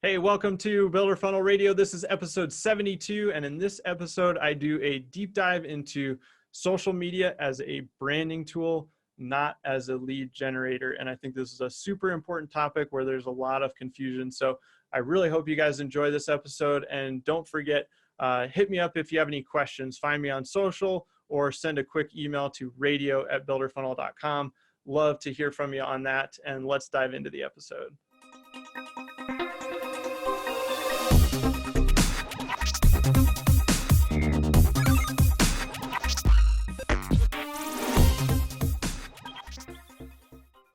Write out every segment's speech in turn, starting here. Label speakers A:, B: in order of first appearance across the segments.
A: Hey, welcome to Builder Funnel Radio. This is episode 72, and in this episode, I do a deep dive into social media as a branding tool, not as a lead generator. And I think this is a super important topic where there's a lot of confusion. So I really hope you guys enjoy this episode, and don't forget, hit me up if you have any questions. Find me on social or send a quick email to radio@builderfunnel.com. Love to hear from you on that, and let's dive into the episode.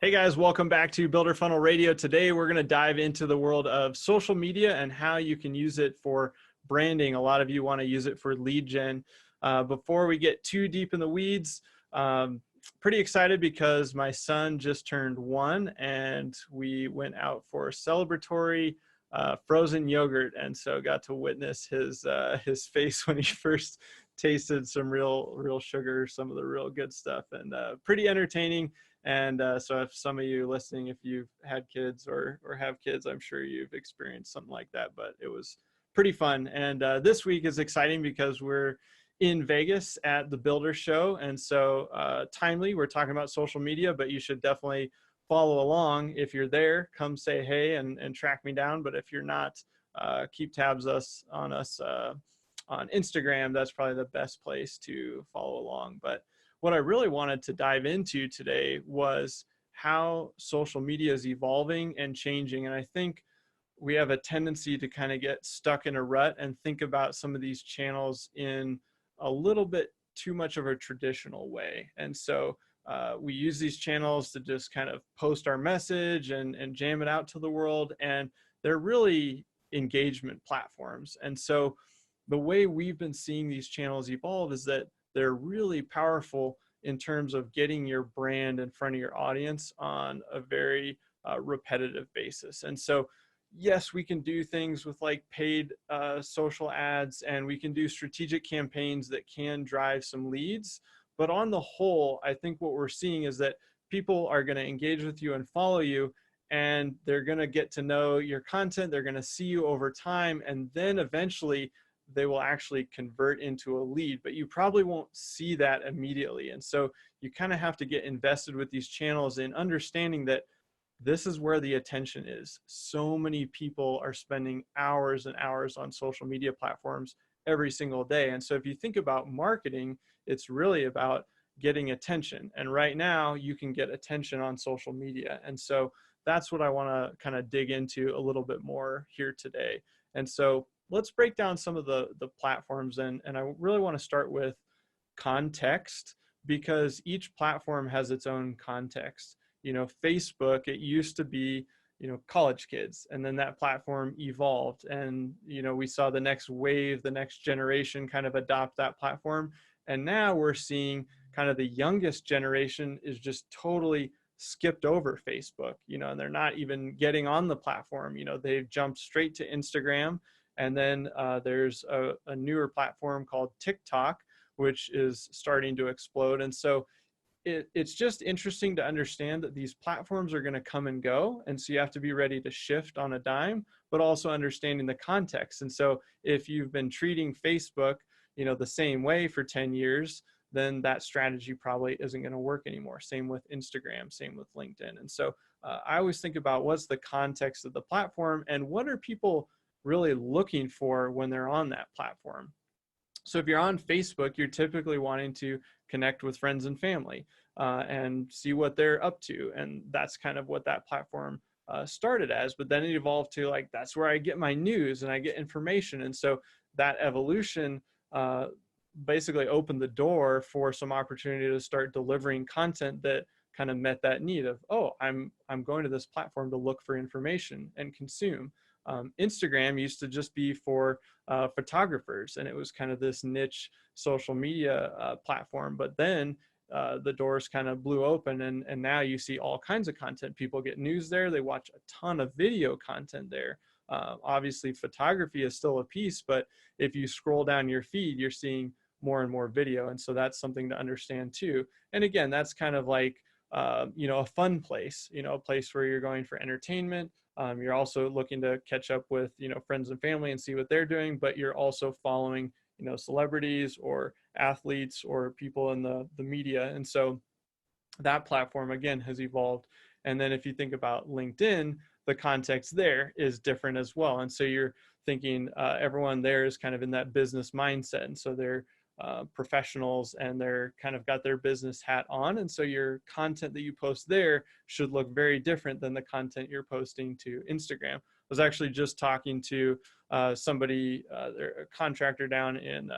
A: Hey guys, welcome back to Builder Funnel Radio. Today we're going to dive into the world of social media and how you can use it for branding. A lot of you want to use it for lead gen. Before we get too deep in the weeds, pretty excited because my son just turned 1 and we went out for celebratory frozen yogurt, and so got to witness his face when he first tasted some real sugar, some of the real good stuff, and pretty entertaining. And so if some of you listening, if you've had kids or have kids, I'm sure you've experienced something like that, but it was pretty fun. And this week is exciting because we're in Vegas at the Builder Show. And so timely, we're talking about social media, but you should definitely follow along. If you're there, come say hey and track me down. But if you're not, keep tabs on us on Instagram. That's probably the best place to follow along. But what I really wanted to dive into today was how social media is evolving and changing. And I think we have a tendency to kind of get stuck in a rut and think about some of these channels in a little bit too much of a traditional way. And so we use these channels to just kind of post our message and jam it out to the world. And they're really engagement platforms. And so the way we've been seeing these channels evolve is that they're really powerful in terms of getting your brand in front of your audience on a very repetitive basis. And so, yes, we can do things with like paid social ads, and we can do strategic campaigns that can drive some leads. But on the whole, I think what we're seeing is that people are going to engage with you and follow you, and they're going to get to know your content. They're going to see you over time, and then eventually they will actually convert into a lead, but you probably won't see that immediately. And so you kind of have to get invested with these channels in understanding that this is where the attention is. So many people are spending hours and hours on social media platforms every single day. And so if you think about marketing, it's really about getting attention. And right now you can get attention on social media. And so that's what I want to kind of dig into a little bit more here today. And so let's break down some of the platforms, and I really want to start with context, because each platform has its own context. Facebook, it used to be college kids, and then that platform evolved, and we saw the next wave, the next generation kind of adopt that platform, and now we're seeing kind of the youngest generation is just totally skipped over Facebook, and they're not even getting on the platform. They've jumped straight to Instagram. And then there's a newer platform called TikTok, which is starting to explode. And so it's just interesting to understand that these platforms are going to come and go. And so you have to be ready to shift on a dime, but also understanding the context. And so if you've been treating Facebook, the same way for 10 years, then that strategy probably isn't going to work anymore. Same with Instagram, same with LinkedIn. And so I always think about what's the context of the platform and what are people really looking for when they're on that platform. So if you're on Facebook, you're typically wanting to connect with friends and family and see what they're up to. And that's kind of what that platform started as, but then it evolved to like, that's where I get my news and I get information. And so that evolution basically opened the door for some opportunity to start delivering content that kind of met that need of, oh, I'm going to this platform to look for information and consume. Instagram used to just be for photographers, and it was kind of this niche social media platform. But then the doors kind of blew open, and now you see all kinds of content. People get news there. They watch a ton of video content there. Obviously, photography is still a piece, but if you scroll down your feed, you're seeing more and more video. And so that's something to understand too. And again, that's kind of like, a fun place, a place where you're going for entertainment, You're also looking to catch up with, friends and family and see what they're doing, but you're also following, celebrities or athletes or people in the media. And so that platform again has evolved. And then if you think about LinkedIn, the context there is different as well. And so you're thinking everyone there is kind of in that business mindset. And so they're professionals and they're kind of got their business hat on. And so your content that you post there should look very different than the content you're posting to Instagram. I was actually just talking to somebody, a contractor down in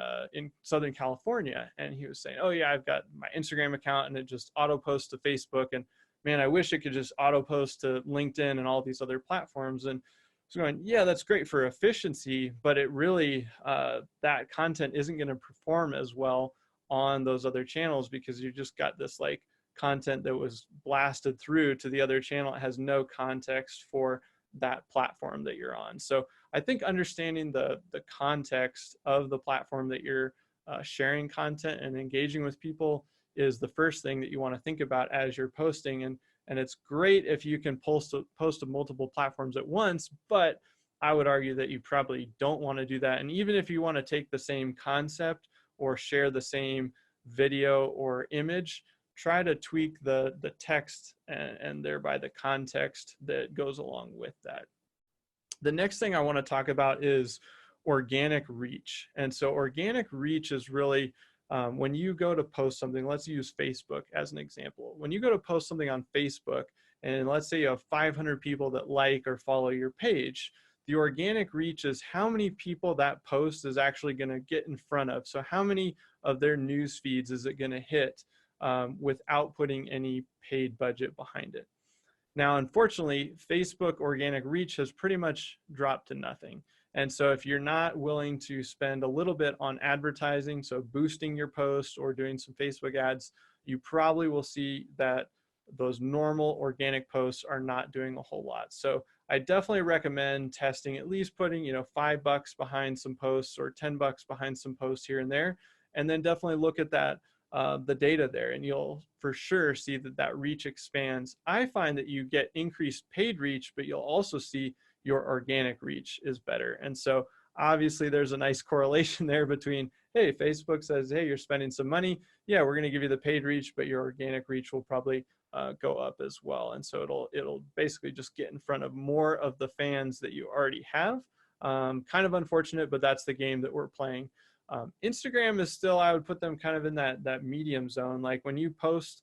A: Southern California, and he was saying, "Oh yeah, I've got my Instagram account, and it just auto posts to Facebook, and man, I wish it could just auto post to LinkedIn and all these other platforms." And so going, yeah, that's great for efficiency, but it really, that content isn't going to perform as well on those other channels because you just got this like content that was blasted through to the other channel. It has no context for that platform that you're on. So I think understanding the context of the platform that you're sharing content and engaging with people is the first thing that you want to think about as you're posting. And it's great if you can post to multiple platforms at once, but I would argue that you probably don't want to do that. And even if you want to take the same concept or share the same video or image, try to tweak the text and thereby the context that goes along with that. The next thing I want to talk about is organic reach. And so organic reach is really when you go to post something. Let's use Facebook as an example. When you go to post something on Facebook, and let's say you have 500 people that like or follow your page, the organic reach is how many people that post is actually going to get in front of. So how many of their news feeds is it going to hit without putting any paid budget behind it? Now, unfortunately, Facebook organic reach has pretty much dropped to nothing. And so if you're not willing to spend a little bit on advertising, so boosting your post or doing some Facebook ads, you probably will see that those normal organic posts are not doing a whole lot. So I definitely recommend testing, at least putting, $5 behind some posts or $10 behind some posts here and there. And then definitely look at that, the data there, and you'll for sure see that reach expands. I find that you get increased paid reach, but you'll also see your organic reach is better. And so obviously there's a nice correlation there between, hey, Facebook says, hey, you're spending some money. Yeah, we're going to give you the paid reach, but your organic reach will probably go up as well. And so it'll basically just get in front of more of the fans that you already have. Kind of unfortunate, but that's the game that we're playing. Instagram is still, I would put them kind of in that medium zone. Like when you post,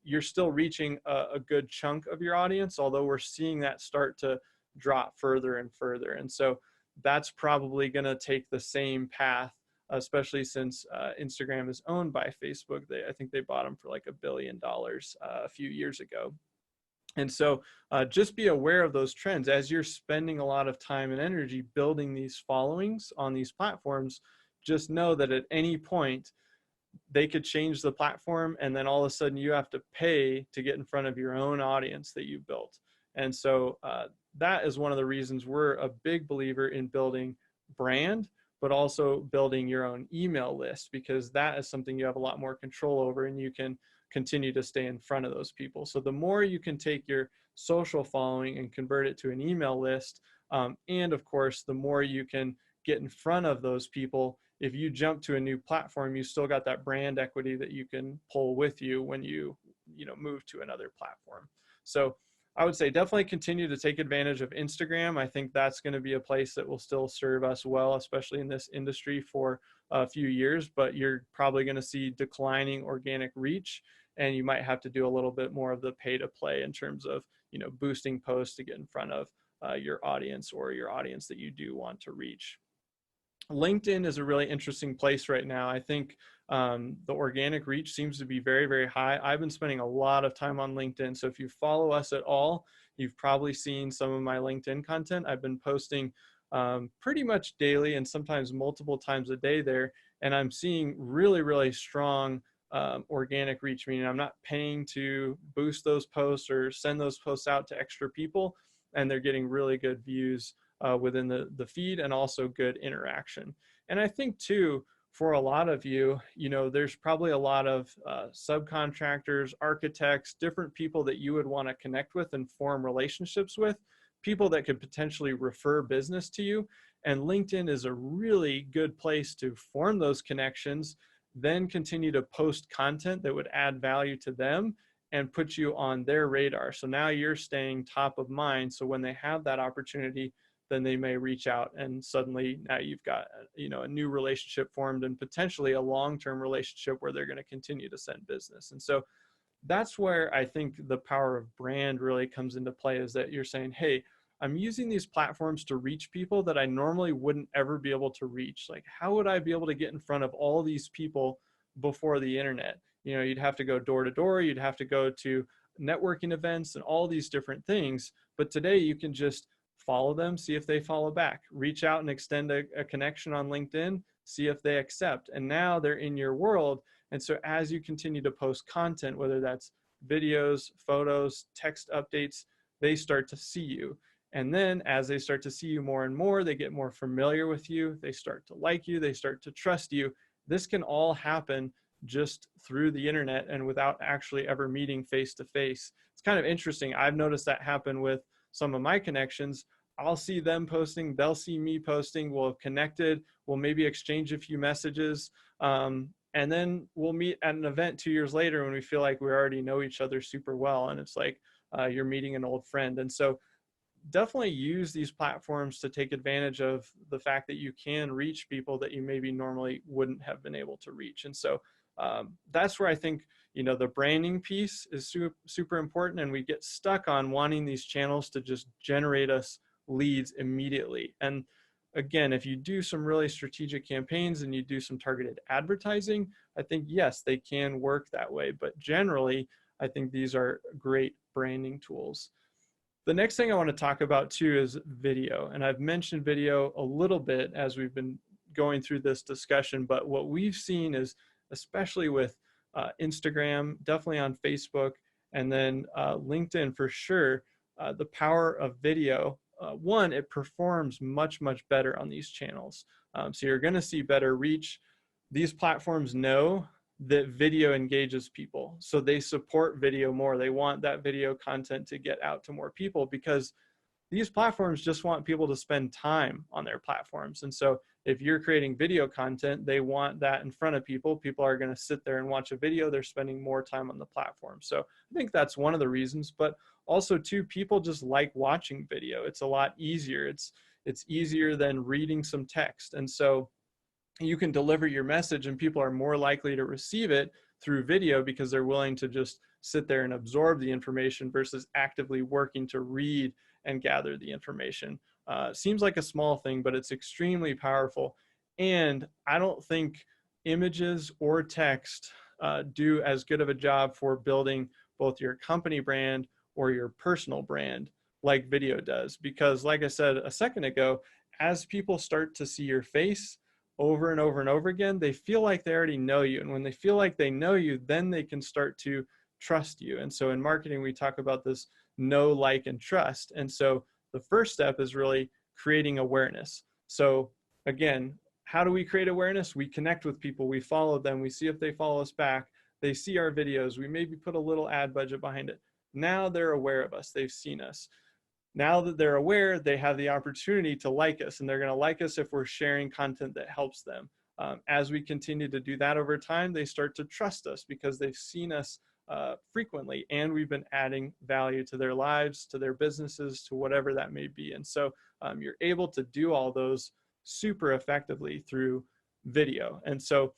A: you're still reaching a good chunk of your audience, although we're seeing that start to drop further and further. And so that's probably going to take the same path, especially since Instagram is owned by Facebook. I think they bought them for like $1 billion a few years ago. And so just be aware of those trends as you're spending a lot of time and energy building these followings on these platforms. Just know that at any point they could change the platform, and then all of a sudden you have to pay to get in front of your own audience that you built. And so that is one of the reasons we're a big believer in building brand, but also building your own email list, because that is something you have a lot more control over, and you can continue to stay in front of those people. So the more you can take your social following and convert it to an email list, and of course, the more you can get in front of those people. If you jump to a new platform, you still got that brand equity that you can pull with you when you move to another platform. So I would say definitely continue to take advantage of Instagram. I think that's going to be a place that will still serve us well, especially in this industry for a few years, but you're probably going to see declining organic reach, and you might have to do a little bit more of the pay to play in terms of, boosting posts to get in front of your audience or your audience that you do want to reach. LinkedIn is a really interesting place right now. I think the organic reach seems to be very, very high. I've been spending a lot of time on LinkedIn. So if you follow us at all, you've probably seen some of my LinkedIn content. I've been posting pretty much daily and sometimes multiple times a day there. And I'm seeing really, really strong organic reach, meaning I'm not paying to boost those posts or send those posts out to extra people. And they're getting really good views within the feed, and also good interaction. And I think too, for a lot of you, there's probably a lot of subcontractors, architects, different people that you would want to connect with and form relationships with. people that could potentially refer business to you. And LinkedIn is a really good place to form those connections, then continue to post content that would add value to them and put you on their radar. So now you're staying top of mind. So when they have that opportunity, then they may reach out, and suddenly now you've got, you know, a new relationship formed, and potentially a long-term relationship where they're going to continue to send business. And so that's where I think the power of brand really comes into play, is that you're saying, hey, I'm using these platforms to reach people that I normally wouldn't ever be able to reach. Like, how would I be able to get in front of all these people before the internet? You know, you'd have to go door to door, you'd have to go to networking events and all these different things. But today you can just follow them, see if they follow back, reach out and extend a connection on LinkedIn, see if they accept. And now they're in your world. And so as you continue to post content, whether that's videos, photos, text updates, they start to see you. And then as they start to see you more and more, they get more familiar with you, they start to like you, they start to trust you. This can all happen just through the internet and without actually ever meeting face to face. It's kind of interesting. I've noticed that happen with some of my connections. I'll see them posting, they'll see me posting, we'll have connected, we'll maybe exchange a few messages. And then we'll meet at an event 2 years later when we feel like we already know each other super well. And it's like you're meeting an old friend. And so definitely use these platforms to take advantage of the fact that you can reach people that you maybe normally wouldn't have been able to reach. And so that's where I think, you know, the branding piece is super important, and we get stuck on wanting these channels to just generate us leads immediately. And again, if you do some really strategic campaigns and you do some targeted advertising, I think, yes, they can work that way. But generally, I think these are great branding tools. The next thing I want to talk about too is video. And I've mentioned video a little bit as we've been going through this discussion, but what we've seen is, especially with Instagram, definitely on Facebook, and then LinkedIn for sure, the power of video. One, it performs much, much better on these channels. So you're going to see better reach. These platforms know that video engages people, so they support video more. They want that video content to get out to more people, because these platforms just want people to spend time on their platforms. And so if you're creating video content, they want that in front of people. People are going to sit there and watch a video. They're spending more time on the platform. So I think that's one of the reasons. But also too, people just like watching video. It's a lot easier. It's easier than reading some text. And so you can deliver your message and people are more likely to receive it through video, because they're willing to just sit there and absorb the information versus actively working to read and gather the information. Seems like a small thing, but it's extremely powerful. And I don't think images or text do as good of a job for building both your company brand or your personal brand like video does. Because like I said a second ago, as people start to see your face over and over and over again, they feel like they already know you. And when they feel like they know you, then they can start to trust you. And so in marketing, we talk about this know, like, and trust. And so the first step is really creating awareness. So again, how do we create awareness? We connect with people, we follow them, we see if they follow us back, they see our videos, we maybe put a little ad budget behind it. Now they're aware of us, they've seen us. Now that they're aware, they have the opportunity to like us, and they're going to like us if we're sharing content that helps them. As we continue to do that over time, they start to trust us because they've seen us frequently, and we've been adding value to their lives, to their businesses, to whatever that may be. And so you're able to do all those super effectively through video. And so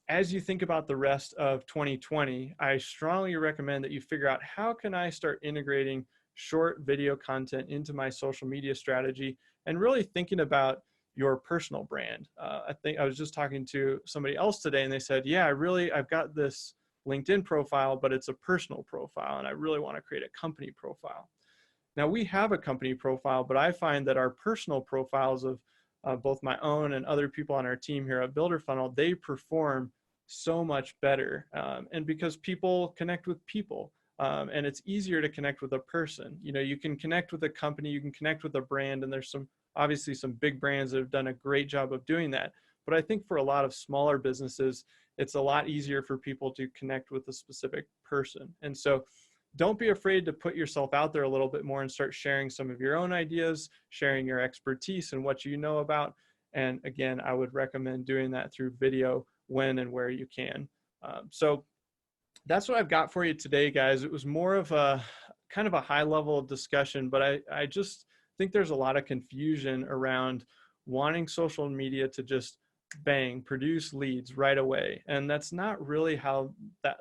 A: as you think about the rest of 2020, I strongly recommend that you figure out, how can I start integrating short video content into my social media strategy, and really thinking about your personal brand. I think I was just talking to somebody else today, and they said, yeah, I've got this LinkedIn profile, but it's a personal profile, and I really want to create a company profile. Now we have a company profile, but I find that our personal profiles of both my own and other people on our team here at Builder Funnel, they perform so much better. And because people connect with people. And it's easier to connect with a person. You know, you can connect with a company, you can connect with a brand, and there's obviously some big brands that have done a great job of doing that. But I think for a lot of smaller businesses, it's a lot easier for people to connect with a specific person. And so don't be afraid to put yourself out there a little bit more and start sharing some of your own ideas, sharing your expertise and what you know about. And again, I would recommend doing that through video when and where you can. So that's what I've got for you today, guys. It was more of a kind of a high level discussion, but I just think there's a lot of confusion around wanting social media to just bang, produce leads right away. And that's not really how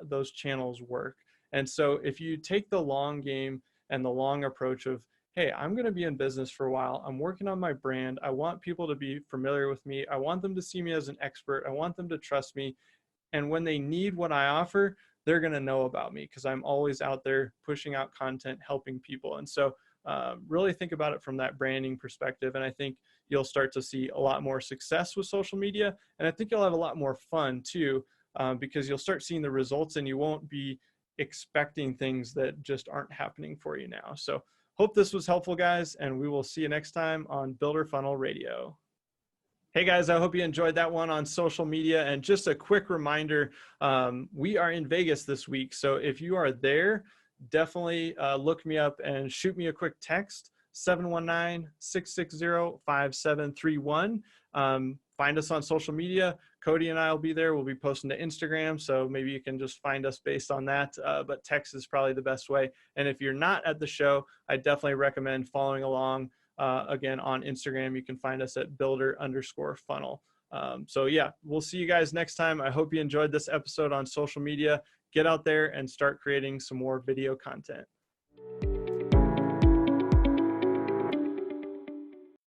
A: those channels work. And so if you take the long game and the long approach of, hey, I'm going to be in business for a while. I'm working on my brand. I want people to be familiar with me. I want them to see me as an expert. I want them to trust me. And when they need what I offer, they're going to know about me because I'm always out there pushing out content, helping people. And so really think about it from that branding perspective. And I think you'll start to see a lot more success with social media. And I think you'll have a lot more fun too, because you'll start seeing the results and you won't be expecting things that just aren't happening for you now. So hope this was helpful, guys, and we will see you next time on Builder Funnel Radio. Hey guys, I hope you enjoyed that one on social media. And just a quick reminder, we are in Vegas this week. So if you are there, definitely look me up and shoot me a quick text, 719-660-5731. Find us on social media. Cody and I will be there. We'll be posting to Instagram. So maybe you can just find us based on that. But text is probably the best way. And if you're not at the show, I definitely recommend following along. Again, on Instagram, you can find us at builder_funnel. So yeah, we'll see you guys next time. I hope you enjoyed this episode on social media. Get out there and start creating some more video content.